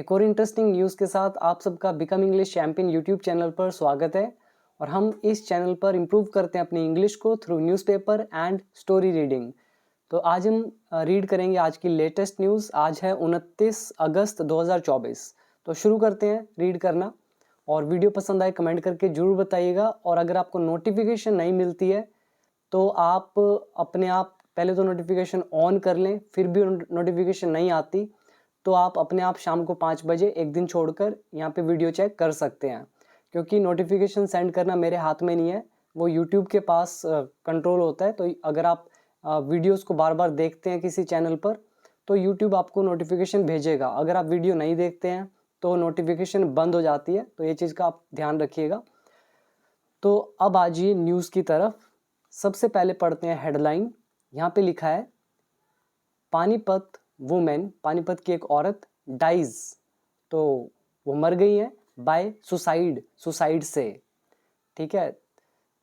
एक और interesting news के साथ आप सबका become English champion YouTube channel पर स्वागत है। और हम इस चैनल पर इम्प्रूव करते हैं अपनी इंग्लिश को through newspaper and story reading. तो आज हम रीड करेंगे आज की लेटेस्ट न्यूज़। आज है 29 अगस्त 2024। तो शुरू करते हैं रीड करना। और वीडियो पसंद आए कमेंट करके ज़रूर बताइएगा। और अगर आपको नोटिफिकेशन नहीं मिलती है तो आप अपने आप पहले तो नोटिफिकेशन ऑन कर लें, फिर भी नोटिफिकेशन नहीं आती तो आप अपने आप शाम को 5 बजे एक दिन छोड़कर यहाँ पे वीडियो चेक कर सकते हैं। क्योंकि नोटिफिकेशन सेंड करना मेरे हाथ में नहीं है, वो यूट्यूब के पास कंट्रोल होता है। तो अगर आप वीडियोस को बार बार देखते हैं किसी चैनल पर तो यूट्यूब आपको नोटिफिकेशन भेजेगा। अगर आप वीडियो नहीं देखते हैं तो नोटिफिकेशन बंद हो जाती है। तो ये चीज़ का आप ध्यान रखिएगा। तो अब आ जाइए न्यूज़ की तरफ। सबसे पहले पढ़ते हैं हेडलाइन। यहाँ पे लिखा है पानीपत वुमेन, पानीपत की एक औरत डाइज, तो वो मर गई है बाय सुसाइड, सुसाइड से। ठीक है,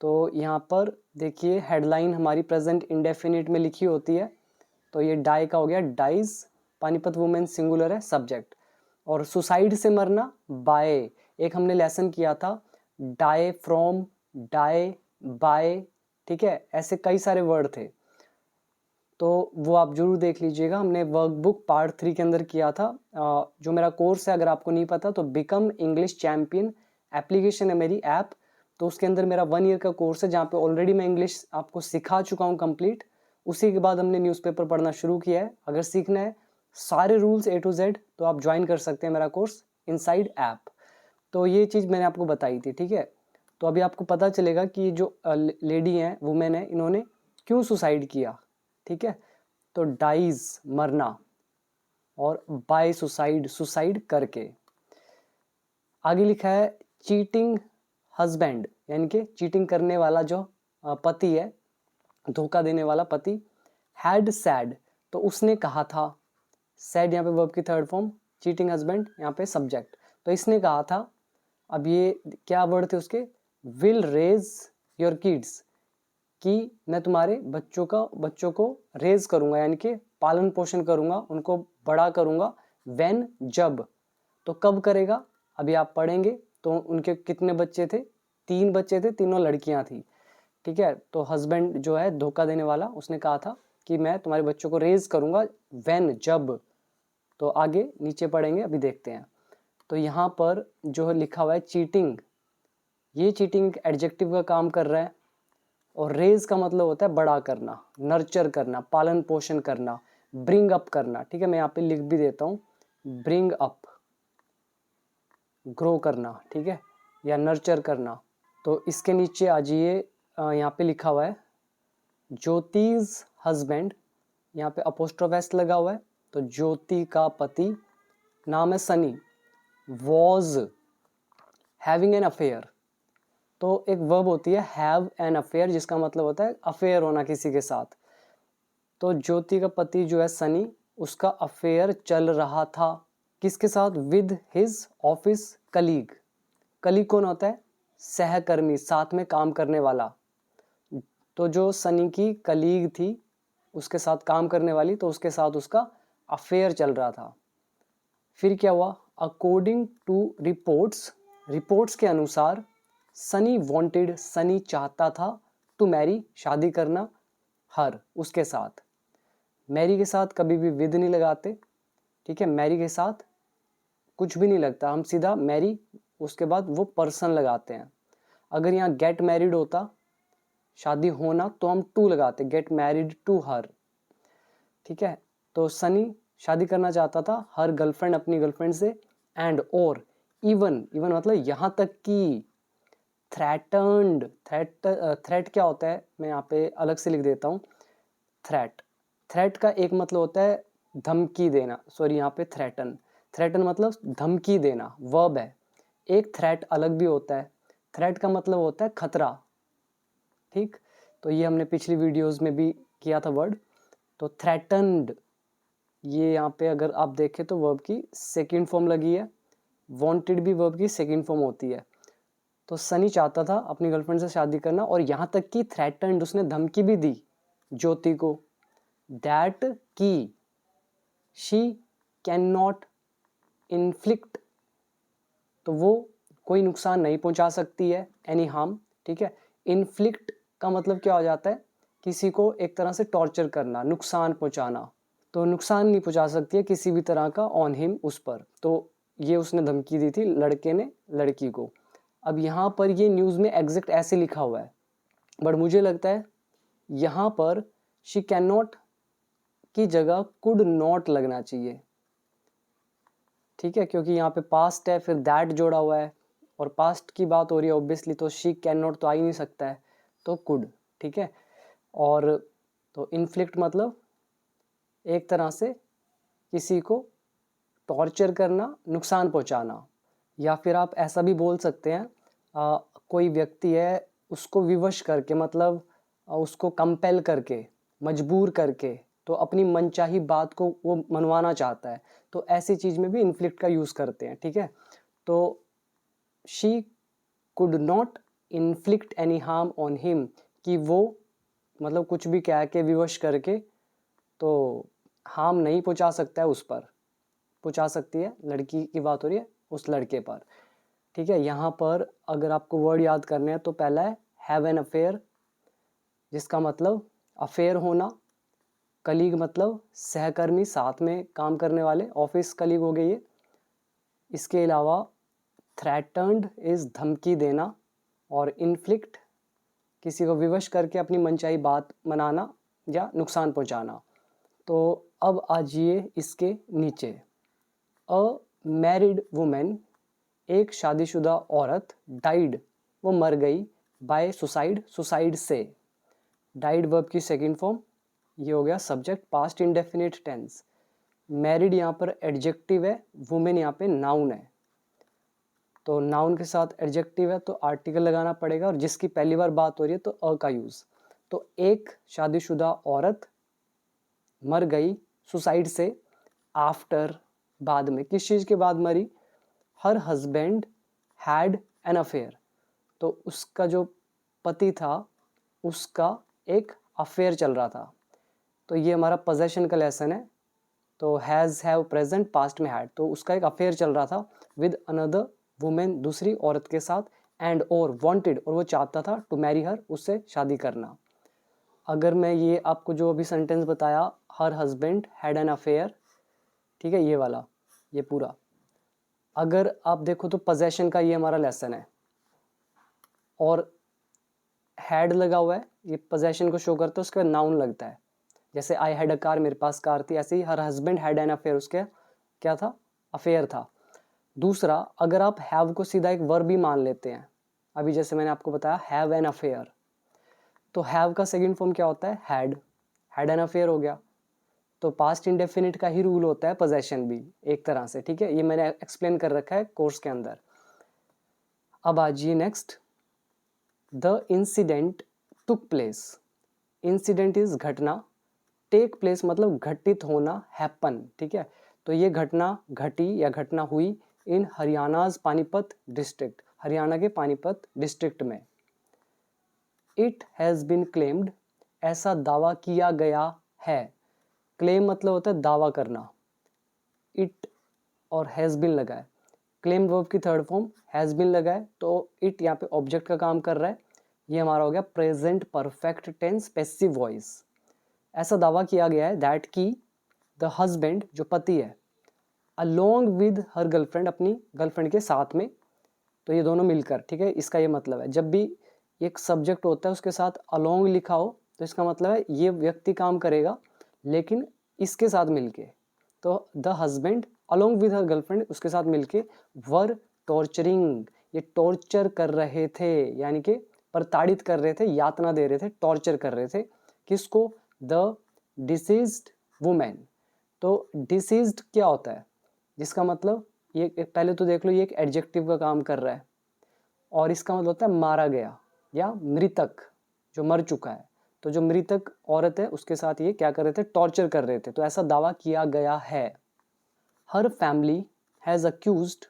तो यहाँ पर देखिए हेडलाइन हमारी प्रेजेंट इंडेफिनिट में लिखी होती है। तो ये डाई का हो गया डाइज, पानीपत वुमेन सिंगुलर है सब्जेक्ट। और सुसाइड से मरना बाय, एक हमने लेसन किया था डाई फ्रॉम, डाई बाय। ठीक है, ऐसे कई सारे वर्ड थे तो वो आप जरूर देख लीजिएगा। हमने वर्कबुक पार्ट 3 के अंदर किया था। जो मेरा कोर्स है, अगर आपको नहीं पता तो बिकम इंग्लिश चैंपियन एप्लीकेशन है मेरी ऐप। तो उसके अंदर मेरा 1 ईयर का कोर्स है जहाँ पे ऑलरेडी मैं इंग्लिश आपको सिखा चुका हूँ कंप्लीट। उसी के बाद हमने न्यूज़पेपर पढ़ना शुरू किया है। अगर सीखना है सारे रूल्स A to Z तो आप ज्वाइन कर सकते हैं मेरा कोर्स इनसाइड ऐप। तो ये चीज़ मैंने आपको बताई थी। ठीक है, तो अभी आपको पता चलेगा कि जो लेडी हैं, वुमेन है, इन्होंने क्यों सुसाइड किया। ठीक है, तो डाइज मरना और बाय सुसाइड, सुसाइड करके। आगे लिखा है चीटिंग हस्बैंड, यानी कि चीटिंग करने वाला जो पति है, धोखा देने वाला पति, हैड सैड, तो उसने कहा था। सैड यहाँ पे वर्ब की थर्ड फॉर्म, चीटिंग हस्बैंड यहाँ पे सब्जेक्ट। तो इसने कहा था, अब ये क्या वर्ड थे उसके, विल रेज योर किड्स, कि मैं तुम्हारे बच्चों को रेज करूंगा, यानी कि पालन पोषण करूंगा, उनको बड़ा करूंगा। व्हेन, जब, तो कब करेगा अभी आप पढ़ेंगे। तो उनके कितने बच्चे थे, 3 बच्चे थे, तीनों लड़कियां थी। ठीक है, तो हस्बैंड जो है धोखा देने वाला, उसने कहा था कि मैं तुम्हारे बच्चों को रेज करूंगा। व्हेन, जब। तो आगे नीचे पढ़ेंगे, अभी देखते हैं। तो यहाँ पर जो लिखा हुआ है चीटिंग, ये चीटिंग एडजेक्टिव का काम कर रहा है। और रेज का मतलब होता है बड़ा करना, नर्चर करना, पालन पोषण करना, ब्रिंग अप करना। ठीक है, मैं यहाँ पे लिख भी देता हूँ, ब्रिंग अप, ग्रो करना। ठीक है, या नर्चर करना। तो इसके नीचे आ जाइए, यहाँ पे लिखा हुआ है ज्योतिज हस्बैंड, यहाँ पे अपोस्ट्रोफ एस लगा हुआ है। तो ज्योति का पति, नाम है Sunny, was having an affair. तो एक वर्ब होती है हैव एन अफेयर, जिसका मतलब होता है अफेयर होना किसी के साथ। तो ज्योति का पति जो है सनी, उसका अफेयर चल रहा था किसके साथ, with his office colleague. Colleague कौन होता है, सहकर्मी, साथ में काम करने वाला। तो जो सनी की कलीग थी, उसके साथ काम करने वाली, तो उसके साथ उसका अफेयर चल रहा था। फिर क्या हुआ, अकॉर्डिंग टू रिपोर्ट्स, रिपोर्ट्स के अनुसार, सनी वांटेड, सनी चाहता था, टू मैरी, शादी करना, हर, उसके साथ। मैरी के साथ कभी भी विद नहीं लगाते। ठीक है, मैरी के साथ कुछ भी नहीं लगता, हम सीधा मैरी, उसके बाद वो पर्सन लगाते हैं। अगर यहाँ गेट मैरिड होता, शादी होना, तो हम टू लगाते, गेट मैरिड टू हर। ठीक है, तो सनी शादी करना चाहता था हर गर्लफ्रेंड, अपनी गर्लफ्रेंड से। एंड और इवन, इवन मतलब यहाँ तक कि, थ्रेटन्ड, थ्रेट क्या होता है मैं यहाँ पे अलग से लिख देता हूँ। थ्रेट, थ्रेट का एक मतलब होता है धमकी देना, सॉरी यहाँ पे थ्रेटन, थ्रेटन मतलब धमकी देना, वर्ब है। एक थ्रेट अलग भी होता है, थ्रेट का मतलब होता है खतरा। ठीक, तो ये हमने पिछली वीडियोस में भी किया था वर्ड। तो थ्रेटन्ड, ये यहाँ पे अगर आप देखें तो वर्ब की सेकंड फॉर्म लगी है, वांटेड भी वर्ब की सेकंड फॉर्म होती है। तो सनी चाहता था अपनी गर्लफ्रेंड से शादी करना, और यहाँ तक कि थ्रेटन्ड, उसने धमकी भी दी ज्योति को, दैट की शी कैन नॉट इन्फ्लिक्ट, तो वो कोई नुकसान नहीं पहुंचा सकती है, एनी हार्म, ठीक है। इन्फ्लिक्ट का मतलब क्या हो जाता है, किसी को एक तरह से टॉर्चर करना, नुकसान पहुंचाना। तो नुकसान नहीं पहुंचा सकती है किसी भी तरह का ऑन हिम, उस पर। तो ये उसने धमकी दी थी लड़के ने लड़की को। अब यहाँ पर ये न्यूज़ में एग्जैक्ट ऐसे लिखा हुआ है, बट मुझे लगता है यहाँ पर शी कैन नॉट की जगह कुड नॉट लगना चाहिए, ठीक है, क्योंकि यहाँ पे पास्ट है, फिर दैट जोड़ा हुआ है और पास्ट की बात हो रही है ऑब्वियसली, तो शी कैन नॉट तो आ ही नहीं सकता है, तो कुड, ठीक है। और तो इन्फ्लिक्ट मतलब एक तरह से किसी को टॉर्चर करना, नुकसान पहुंचाना। या फिर आप ऐसा भी बोल सकते हैं, कोई व्यक्ति है उसको विवश करके, मतलब उसको कंपेल करके, मजबूर करके, तो अपनी मनचाही बात को वो मनवाना चाहता है, तो ऐसी चीज़ में भी इन्फ्लिक्ट का यूज़ करते हैं, ठीक है। तो she could not inflict any harm on him, कि वो मतलब कुछ भी कह के विवश करके तो हार्म नहीं पहुंचा सकता है, उस पर पहुंचा सकती है, लड़की की बात हो रही है उस लड़के पर, ठीक है। यहाँ पर अगर आपको वर्ड याद करने हैं तो पहला है हैव एन अफेयर, जिसका मतलब अफेयर होना। कलीग मतलब सहकर्मी, साथ में काम करने वाले, ऑफिस कलीग हो गई है। इसके अलावा थ्रेटन्ड इज धमकी देना, और इन्फ्लिक्ट किसी को विवश करके अपनी मनचाही बात मनाना या नुकसान पहुंचाना। तो अब आ जाइए इसके नीचे, अ मैरिड वुमेन, एक शादीशुदा औरत, डाइड वो मर गई, बाय सुसाइड सुसाइड से। डाइड वर्ब की सेकंड फॉर्म, ये हो गया subject, past indefinite tense. Married यहाँ पर एडजेक्टिव है, वुमेन यहाँ पे नाउन है, तो नाउन के साथ एडजेक्टिव है तो आर्टिकल लगाना पड़ेगा, और जिसकी पहली बार बात हो रही है तो अ का यूज़। तो एक शादीशुदा औरत मर गई सुसाइड से, आफ्टर बाद में, किस चीज़ के बाद मरी, हर हस्बैंड हैड एन अफेयर, तो उसका जो पति था उसका एक अफेयर चल रहा था। तो ये हमारा पोजेशन का लेसन है, तो हैज़ हैव प्रेजेंट, पास्ट में हैड, तो उसका एक अफेयर चल रहा था विद अनदर वुमेन, दूसरी औरत के साथ, एंड और वांटेड, और वो चाहता था टू मैरी हर, उससे शादी करना। अगर मैं ये आपको जो अभी सेंटेंस बताया, हर हस्बैंड हैड एन अफेयर, ठीक है, ये वाला, ये पूरा, अगर आप देखो तो पोजेशन का ये हमारा लेसन है, और हैड लगा हुआ है, ये पोजेशन को शो करता है, उसके बाद नाउन लगता है। जैसे आई हैड अ कार, मेरे पास कार थी, ऐसे ही her husband had an affair, उसके क्या था, अफेयर था। दूसरा, अगर आप हैव को सीधा एक वर्ब ही मान लेते हैं, अभी जैसे मैंने आपको बताया हैव एन अफेयर, तो हैव का सेकंड फॉर्म क्या होता है, हैड एन अफेयर हो गया। तो पास्ट इंडेफिनिट का ही रूल होता है पोजेशन भी एक तरह से, ठीक है, ये मैंने एक्सप्लेन कर रखा है कोर्स के अंदर। अब आ जाइए next, the incident took place, incident is घटना, टेक प्लेस मतलब घटित होना, हैपन, ठीक है। तो ये घटना घटी या घटना हुई इन हरियाणाज पानीपत डिस्ट्रिक्ट, हरियाणा के पानीपत डिस्ट्रिक्ट में। इट हैज़ बिन क्लेम्ड, ऐसा दावा किया गया है, क्लेम मतलब होता है दावा करना, इट और हैज़ बिन लगा है, क्लेम वर्ब की थर्ड फॉर्म हैज़ बिन लगा है, तो इट यहाँ पे ऑब्जेक्ट का काम कर रहा है, ये हमारा हो गया present perfect tense passive voice. ऐसा दावा किया गया है दैट की द हस्बैंड, जो पति है, अलोंग विद हर गर्लफ्रेंड, अपनी गर्लफ्रेंड के साथ में, तो ये दोनों मिलकर, ठीक है, इसका ये मतलब है, जब भी एक सब्जेक्ट होता है उसके साथ अलोंग लिखा हो तो इसका मतलब है ये व्यक्ति काम करेगा लेकिन इसके साथ मिलके। तो the husband along with her girlfriend, उसके साथ मिलके, वर टॉर्चरिंग, ये टॉर्चर कर रहे थे, यानी कि प्रताड़ित कर रहे थे, यातना दे रहे थे, टॉर्चर कर रहे थे, किसको, द डिसीज्ड वुमेन। तो डिसीज्ड क्या होता है, जिसका मतलब ये पहले तो देख लो, ये एक एडजेक्टिव का काम कर रहा है, और इसका मतलब होता है मारा गया या मृतक, जो मर चुका है। तो जो मृतक औरत है उसके साथ ये क्या कर रहे थे, टॉर्चर कर रहे थे, तो ऐसा दावा किया गया है। हर फैमिली हैज़ अक्यूज्ड,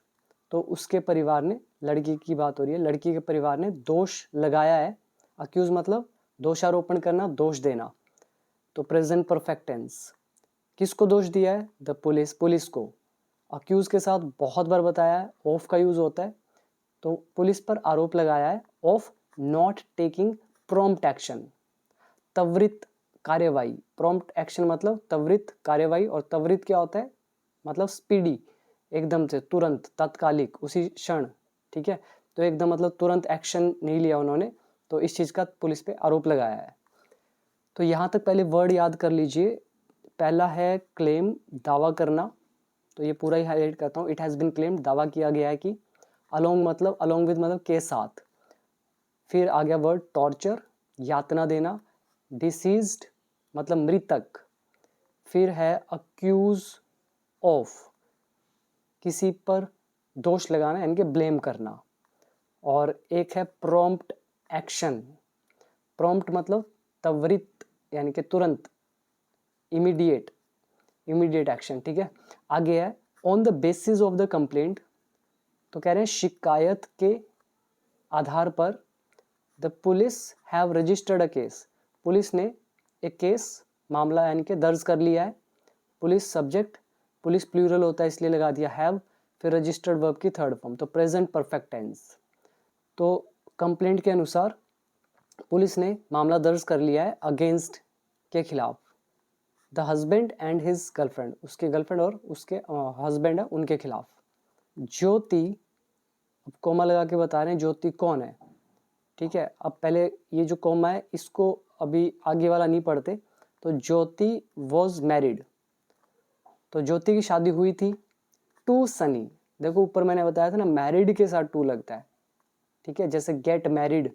तो उसके परिवार ने, लड़की की बात हो रही है, लड़की के परिवार ने दोष लगाया है, अक्यूज मतलब दोषारोपण करना, दोष देना, तो प्रेजेंट परफेक्ट टेंस, किसको दोष दिया है, द पुलिस, पुलिस को। अक्यूज के साथ बहुत बार बताया है ऑफ का यूज होता है, तो पुलिस पर आरोप लगाया है of not taking prompt action, त्वरित कार्यवाही। प्रॉम्प्ट एक्शन मतलब त्वरित कार्यवाही, और त्वरित क्या होता है, मतलब स्पीडी, एकदम से, तुरंत, तात्कालिक, उसी क्षण, ठीक है। तो एकदम मतलब तुरंत एक्शन नहीं लिया उन्होंने, तो इस चीज़ का पुलिस पे आरोप लगाया है। तो यहाँ तक पहले वर्ड याद कर लीजिए। पहला है क्लेम, दावा करना, तो ये पूरा ही हाईलाइट करता हूँ। इट हैज़ बिन क्लेम्ड, दावा किया गया है कि। अलोंग मतलब, अलोंग विद मतलब के साथ। फिर आ गया वर्ड टॉर्चर, यातना देना। डिसीज्ड मतलब मृतक। फिर है अक्यूज ऑफ, किसी पर दोष लगाना यानी कि ब्लेम करना। और एक है प्रॉम्प्ट एक्शन। प्रॉम्प्ट मतलब त्वरित यानी कि तुरंत, इमीडिएट, इमीडिएट एक्शन, ठीक है। आगे है on the basis of the complaint, तो कह रहे हैं शिकायत के आधार पर the police have registered a case, police ने एक केस, मामला यानी कि दर्ज कर लिया है। पुलिस सब्जेक्ट, पुलिस प्लूरल होता है इसलिए लगा दिया हैव, फिर रजिस्टर्ड वर्ब की थर्ड फॉर्म, तो प्रेजेंट परफेक्ट टेंस। तो कंप्लेंट के अनुसार पुलिस ने मामला दर्ज कर लिया है अगेंस्ट, के खिलाफ, the husband and his girlfriend, उसके गर्लफ्रेंड और उसके हस्बैंड है उनके खिलाफ। ज्योति, अब कोमा लगा के बता रहे हैं ज्योति कौन है, ठीक है। अब पहले ये जो कोमा है इसको अभी आगे वाला नहीं पढ़ते, तो ज्योति वॉज मैरिड, तो ज्योति की शादी हुई थी टू सनी। देखो ऊपर मैंने बताया था ना, मैरिड के साथ टू लगता है, ठीक है। जैसे गेट मैरिड,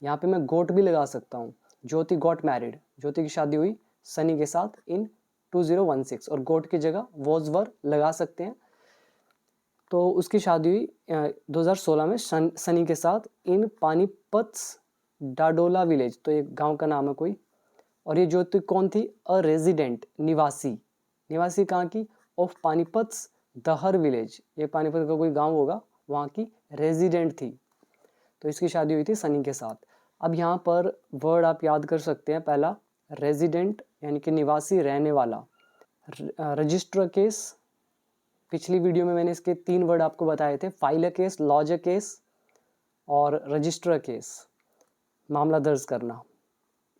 यहाँ पे मैं गोट भी लगा सकता हूँ। ज्योति गॉट मैरिड, ज्योति की शादी हुई सनी के साथ इन 2016, और गोट की जगह वॉज वर लगा सकते हैं। तो उसकी शादी हुई 2016 में सनी के साथ इन पानीपत्स डाडोला विलेज, तो एक गांव का नाम है कोई। और ये ज्योति कौन थी, अ रेजिडेंट, निवासी, निवासी कहाँ की, ऑफ पानीपत्स दहर विलेज, ये पानीपत का कोई गांव होगा, वहाँ की रेजिडेंट थी। तो इसकी शादी हुई थी सनी के साथ। अब यहाँ पर वर्ड आप याद कर सकते हैं। पहला रेजिडेंट यानी कि निवासी, रहने वाला। रजिस्टर केस, पिछली वीडियो में मैंने इसके 3 वर्ड आपको बताए थे, file a case, lodge a case और रजिस्टर केस, मामला दर्ज करना।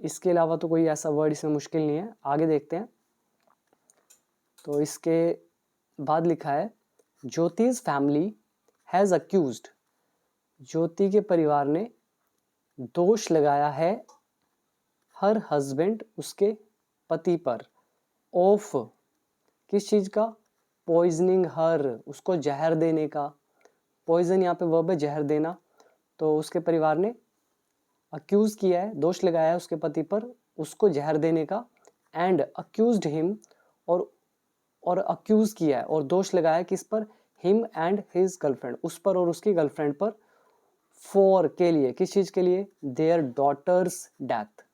इसके अलावा तो कोई ऐसा वर्ड इसमें मुश्किल नहीं है। आगे देखते हैं। तो इसके बाद लिखा है ज्योति's फैमिली हैज़ अक्यूज्ड, ज्योति के परिवार ने दोष लगाया है हर हस्बैंड, उसके पति पर, ऑफ, किस चीज़ का, पॉइजनिंग हर, उसको जहर देने का। पॉइजन यहाँ पे वर्ब है, जहर देना। तो उसके परिवार ने अक्यूज किया है, दोष लगाया है उसके पति पर उसको जहर देने का। एंड अक्यूज्ड हिम, और अक्यूज किया है और दोष लगाया है किस पर, हिम एंड हिज गर्लफ्रेंड, उस पर और उसकी गर्लफ्रेंड पर। फॉर, के लिए, किस चीज़ के लिए, देयर डॉटर्स डेथ,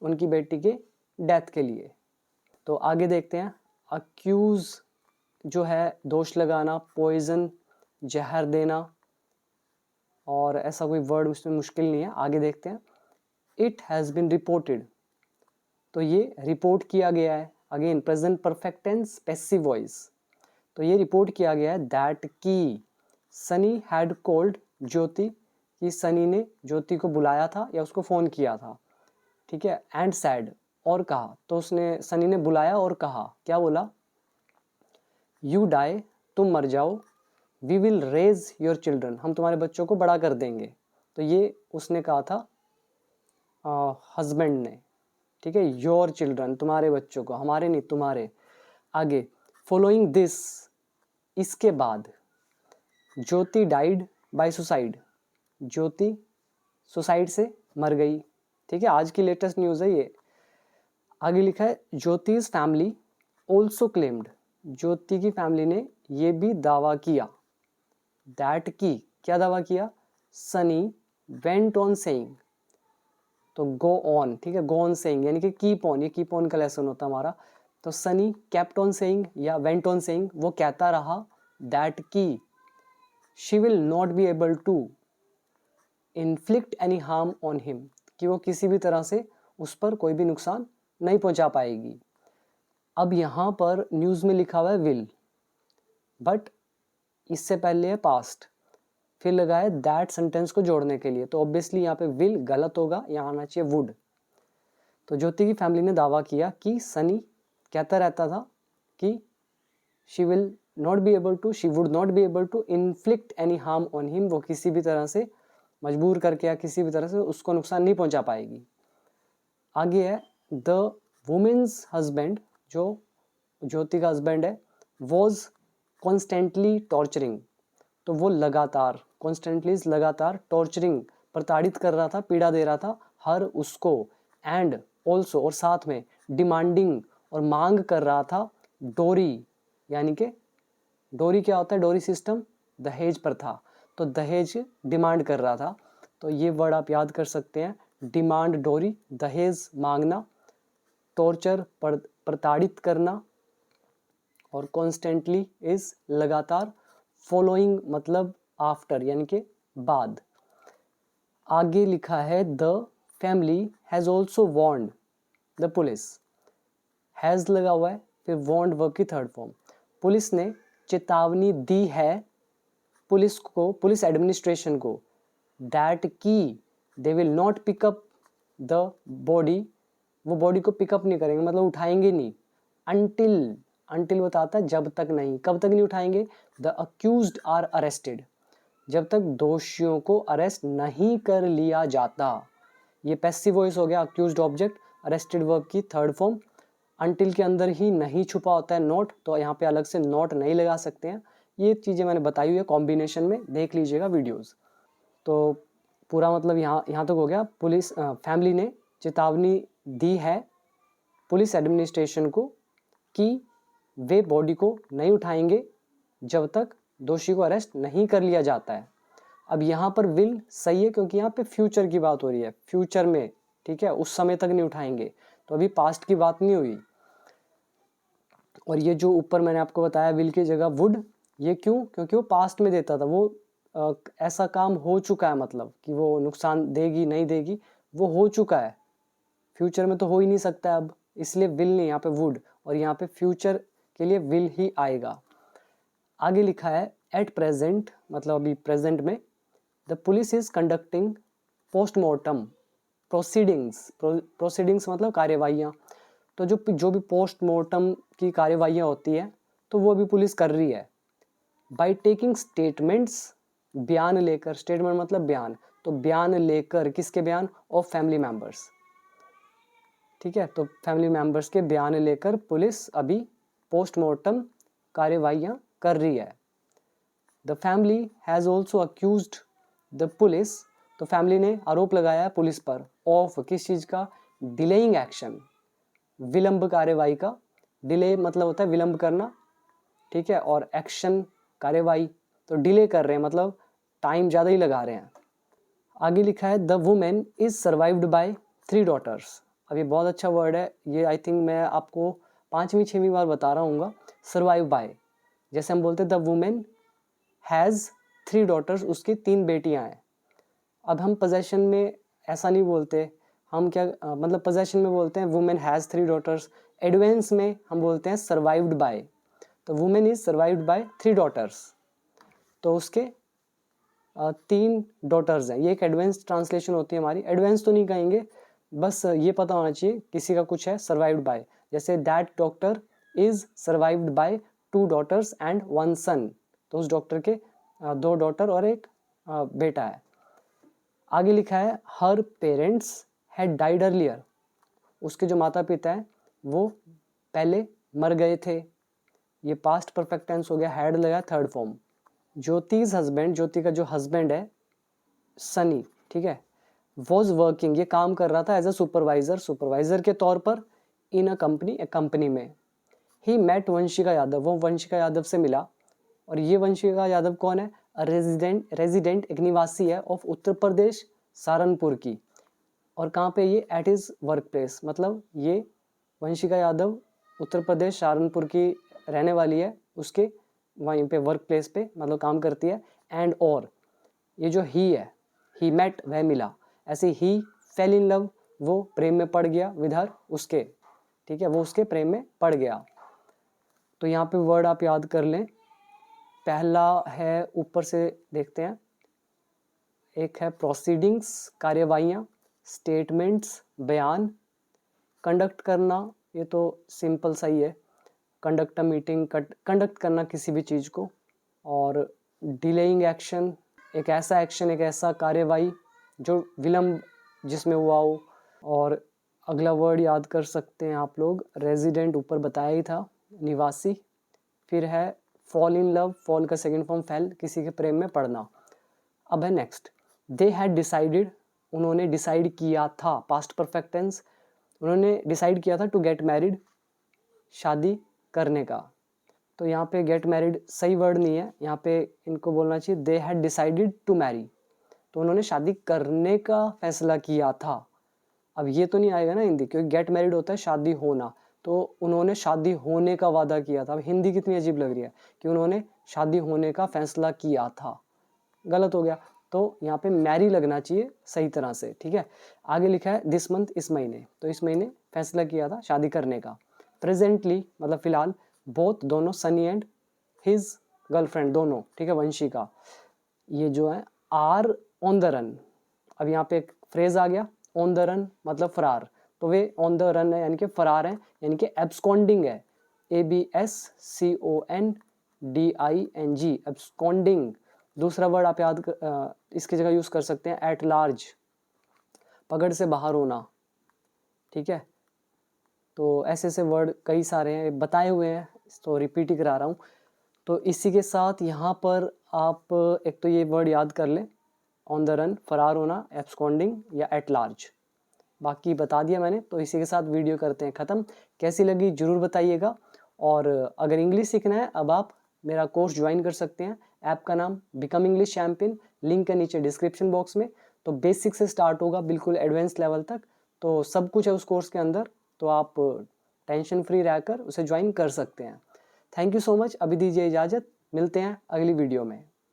उनकी बेटी के डेथ के लिए। तो आगे देखते हैं। अक्यूज जो है दोष लगाना, पॉइजन जहर देना, और ऐसा कोई वर्ड उसमें मुश्किल नहीं है। आगे देखते हैं। इट हैज़ बिन रिपोर्टेड, तो ये रिपोर्ट किया गया है। Again present perfect tense, passive voice, तो ये रिपोर्ट किया गया है दैट की सनी हैड कॉल्ड ज्योति, कि सनी ने ज्योति को बुलाया था या उसको फ़ोन किया था, ठीक है। एंड सैड, और कहा, तो उसने, सनी ने बुलाया और कहा, क्या बोला, यू डाई, तुम मर जाओ, we will raise your children, हम तुम्हारे बच्चों को बड़ा कर देंगे। तो ये उसने कहा था हस्बैंड ने, ठीक है। योर चिल्ड्रन, तुम्हारे बच्चों को, हमारे नहीं, तुम्हारे। आगे फॉलोइंग दिस, इसके बाद, Jyoti died by suicide, Jyoti suicide से मर गई, ठीक है। आज की लेटेस्ट न्यूज़ है ये। आगे लिखा है ज्योति's फैमिली ऑल्सो क्लेम्ड, ज्योति की फैमिली ने ये भी दावा किया, दैट की, क्या दावा किया, सनी वेंट ऑन सेइंग, तो गो ऑन, ठीक है, गो ऑन सेइंग यानी कि कीप ऑन, ये कीप ऑन का लेसन होता है हमारा। तो सनी केप्ट ऑन सेइंग या वेंट ऑन सेइंग, वो कहता रहा, दैट की she will not be able to inflict any harm on him, कि वो किसी भी तरह से उस पर कोई भी नुकसान नहीं पहुंचा पाएगी। अब यहाँ पर न्यूज़ में लिखा हुआ है विल, बट इससे पहले है पास्ट, फिर लगा है दैट सेंटेंस को जोड़ने के लिए, तो ऑब्वियसली यहाँ पे विल गलत होगा, यहाँ आना चाहिए वुड। तो ज्योति की फैमिली ने दावा किया कि सनी कहता रहता था कि she would not be able to inflict any harm on him, वो किसी भी तरह से मजबूर करके या किसी भी तरह से उसको नुकसान नहीं पहुंचा पाएगी। आगे है द वुमेन्स हस्बैंड, जो ज्योति का हस्बैंड है, वॉज कॉन्स्टेंटली टॉर्चरिंग, तो वो लगातार टॉर्चरिंग, प्रताड़ित कर रहा था, पीड़ा दे रहा था हर उसको, एंड ऑल्सो और साथ में डिमांडिंग और मांग कर रहा था डोरी, यानी कि डोरी क्या होता है, डोरी सिस्टम, दहेज प्रथा, तो दहेज डिमांड कर रहा था। तो ये वर्ड आप याद कर सकते हैं, डिमांड डोरी, दहेज मांगना, टॉर्चर प्रताड़ित करना, और कॉन्स्टेंटली इज लगातार, फॉलोइंग मतलब आफ्टर यानी कि बाद। आगे लिखा है the family has also warned the police, has लगा हुआ है, फिर वार्न्ड वर्ब की थर्ड फॉर्म, पुलिस ने चेतावनी दी है पुलिस को, पुलिस एडमिनिस्ट्रेशन को, दैट की they will not pick up the body, वो बॉडी को पिकअप नहीं करेंगे, मतलब उठाएंगे नहीं, अंटिल बताता है जब तक नहीं, कब तक नहीं उठाएंगे, द अक्यूज्ड आर अरेस्टेड, जब तक दोषियों को अरेस्ट नहीं कर लिया जाता। ये पैसिव वॉइस हो गया, अक्यूज्ड ऑब्जेक्ट, अरेस्टेड वर्ब की थर्ड फॉर्म, अंटिल के अंदर ही नहीं छुपा होता है नॉट, तो यहाँ पे अलग से नॉट नहीं लगा सकते हैं। ये चीज़ें मैंने बताई हुई है कॉम्बिनेशन में, देख लीजिएगा वीडियोस। तो पूरा मतलब यहाँ तक हो गया, पुलिस फैमिली ने चेतावनी दी है पुलिस एडमिनिस्ट्रेशन को कि वे बॉडी को नहीं उठाएंगे जब तक दोषी को अरेस्ट नहीं कर लिया जाता है। अब यहाँ पर विल सही है क्योंकि यहाँ पे फ्यूचर की बात हो रही है, फ्यूचर में, ठीक है, उस समय तक नहीं उठाएंगे, तो अभी पास्ट की बात नहीं हुई। और ये जो ऊपर मैंने आपको बताया विल की जगह वुड, ये क्यों, क्योंकि वो पास्ट में देता था, वो ऐसा काम हो चुका है, मतलब कि वो नुकसान देगी नहीं देगी, वो हो चुका है, फ्यूचर में तो हो ही नहीं सकता अब, इसलिए विल नहीं, यहाँ पे वुड, और यहाँ पे फ्यूचर के लिए विल ही आएगा। आगे लिखा है एट प्रेजेंट, मतलब अभी प्रेजेंट में, the police is conducting postmortem proceedings मतलब कार्यवाहियाँ, तो जो भी पोस्टमार्टम की कार्यवाहियाँ होती है तो वो भी पुलिस कर रही है। बाय टेकिंग स्टेटमेंट्स, बयान लेकर, स्टेटमेंट मतलब बयान, तो बयान लेकर, किसके बयान, ऑफ फैमिली मेंबर्स, ठीक है, तो फैमिली मेंबर्स के बयान लेकर पुलिस अभी पोस्टमार्टम कार्यवाहियाँ कर रही है। The family has also accused the police, तो फैमिली ने आरोप लगाया है पुलिस पर, ऑफ किस चीज़ का, डिलेइंग एक्शन, विलंब कार्यवाही का, डिले मतलब होता है विलंब करना, ठीक है, और एक्शन कार्यवाही, तो डिले कर रहे हैं मतलब टाइम ज़्यादा ही लगा रहे हैं। आगे लिखा है the women is survived by 3 daughters, अब ये बहुत अच्छा वर्ड है, ये आई थिंक मैं आपको 5वीं 6वीं बार बता रहा हूँ, सर्वाइव बाय, जैसे हम बोलते द वुमेन हैज़ 3 डॉटर्स, उसकी 3 बेटियां हैं। अब हम पोजेशन में ऐसा नहीं बोलते, हम क्या मतलब पोजेशन में बोलते हैं वुमेन हैज़ 3 डॉटर्स, एडवांस में हम बोलते हैं सर्वाइव्ड बाय, तो women is survived by 3 daughters, तो उसके 3 डॉटर्स हैं, ये एक एडवांस ट्रांसलेशन होती है हमारी, एडवांस तो नहीं कहेंगे, बस ये पता होना चाहिए किसी का कुछ है सर्वाइव्ड बाय, जैसे that doctor is survived by 2 daughters and 1 son, तो उस डॉक्टर के 2 डॉटर और एक बेटा है। आगे लिखा है हर पेरेंट्स हैड डाइड अर्लियर, उसके जो माता पिता हैं वो पहले मर गए थे, ये पास्ट परफेक्ट टेंस हो गया, हैड लगा थर्ड फॉर्म। ज्योति's हस्बैंड, ज्योति का जो हस्बैंड है सनी, ठीक है, वॉज वर्किंग, ये काम कर रहा था एज अ सुपरवाइजर के तौर पर, इन अ कंपनी में। ही मेट वंशिका यादव, वो वंशिका यादव से मिला, और ये वंशिका यादव कौन है, रेजिडेंट एक निवासी है ऑफ उत्तर प्रदेश सहारनपुर की, और कहाँ पे ये, एट हिज वर्क प्लेस, मतलब ये वंशिका यादव उत्तर प्रदेश सहारनपुर की रहने वाली है, उसके वहीं पे वर्क प्लेस पे मतलब काम करती है, एंड और ये जो ही है, ही मेट वह मिला, ऐसे ही फेल इन लव, वो प्रेम में पड़ गया, विद हर उसके, ठीक है, वो उसके प्रेम में पड़ गया। तो यहाँ पे वर्ड आप याद कर लें, पहला है, ऊपर से देखते हैं, एक है प्रोसीडिंग्स, कार्यवाहियाँ, स्टेटमेंट्स, बयान, कंडक्ट करना, ये तो सिंपल सा ही है, कंडक्ट अ मीटिंग, कंडक्ट करना किसी भी चीज़ को, और डिलेइंग एक्शन, एक ऐसा एक्शन, एक ऐसा कार्यवाही जो विलम्ब जिसमें हुआ हो। और अगला वर्ड याद कर सकते हैं आप लोग, रेजिडेंट ऊपर बताया ही था, निवासी। फिर है फॉल इन लव, फॉल का सेकंड फॉर्म फेल, किसी के प्रेम में पड़ना। अब है नेक्स्ट, दे हैड डिसाइडेड, उन्होंने डिसाइड किया था, पास्ट परफेक्ट टेंस, उन्होंने डिसाइड किया था टू गेट मैरिड, शादी करने का। तो यहाँ पे गेट मैरिड सही वर्ड नहीं है, यहाँ पे इनको बोलना चाहिए they had decided to marry, तो उन्होंने शादी करने का फैसला किया था। अब ये तो नहीं आएगा ना हिंदी, क्योंकि गेट मैरिड होता है शादी होना, तो उन्होंने शादी होने का वादा किया था। अब हिंदी कितनी अजीब लग रही है कि उन्होंने शादी होने का फैसला किया था, गलत हो गया। तो यहाँ पे मैरी लगना चाहिए सही तरह से, ठीक है। आगे लिखा है दिस मंथ, इस महीने, तो इस महीने फैसला किया था शादी करने का। प्रेजेंटली मतलब फिलहाल, बोथ दोनों, सनी एंड हिज गर्लफ्रेंड दोनों, ठीक है, वंशिका, ये जो है आर ऑन द रन। अब यहाँ पे एक फ्रेज आ गया, ऑन द रन मतलब फरार, तो वे ऑन द रन है यानी कि फरार हैं, यानी कि एब्सकॉन्डिंग है, ABSCONDING, एब्सकॉन्डिंग। दूसरा वर्ड आप इसकी जगह यूज कर सकते हैं एट लार्ज, पकड़ से बाहर होना, ठीक है। तो ऐसे ऐसे वर्ड कई सारे हैं, बताए हुए हैं, तो रिपीट ही करा रहा हूँ। तो इसी के साथ यहाँ पर आप एक तो ये वर्ड याद कर लें, ऑन द रन, फरार होना, एब्सकॉन्डिंग या एट लार्ज, बाकी बता दिया मैंने। तो इसी के साथ वीडियो करते हैं ख़त्म। कैसी लगी ज़रूर बताइएगा, और अगर इंग्लिश सीखना है अब आप मेरा कोर्स ज्वाइन कर सकते हैं। ऐप का नाम बिकम इंग्लिश चैम्पियन, लिंक है नीचे डिस्क्रिप्शन बॉक्स में। तो बेसिक से स्टार्ट होगा बिल्कुल एडवांस लेवल तक, तो सब कुछ है उस कोर्स के अंदर, तो आप टेंशन फ्री रहकर उसे ज्वाइन कर सकते हैं। थैंक यू सो मच, अभी दीजिए इजाज़त, मिलते हैं अगली वीडियो में।